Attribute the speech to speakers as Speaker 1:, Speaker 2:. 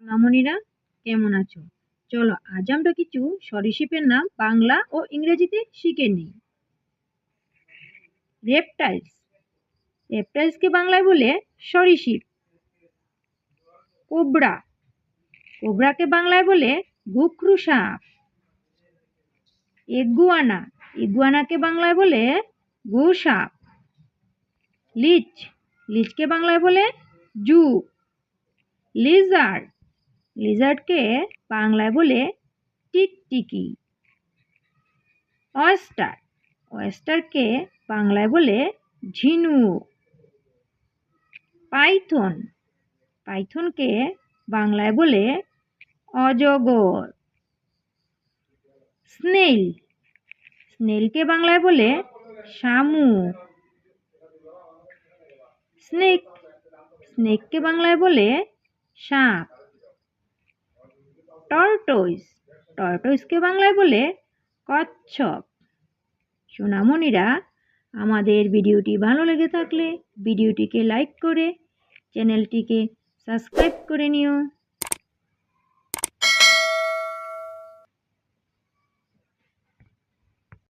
Speaker 1: মামুনিরা কেমন আছো? চলো আজ আমরা কিছু সরীসৃপের নাম বাংলা ও ইংরেজিতে শিখে নিই। রেপটাইলস, রেপটাইলসকে বাংলায় বলে সরীসৃপ। কোবরা, কোবরাকে বাংলায় বলে গোখরু সাপ। ইগুয়ানা, ইগুয়ানাকে বাংলায় বলে গোসাপ। লিচ, লিচকে বাংলায় বলে জু। লিজার্ড, লিজার্ডকে বাংলায় বলে টিকটিকি। অয়েস্টার, অয়েস্টারকে বাংলায় বলে ঝিনুক। পাইথন, পাইথনকে বাংলায় বলে অজগর। স্নেইল, স্নেইলকে বাংলায় বলে শামুক। স্নেক, স্নেককে বাংলায় বলে সাপ। টর্টয়েস, টর্টয়েসকে বাংলায় বলে কচ্ছপ। সোনামণিরা, আমাদের ভিডিওটি ভালো লেগে থাকলে ভিডিওটিকে লাইক করে চ্যানেলটিকে সাবস্ক্রাইব করে নিও।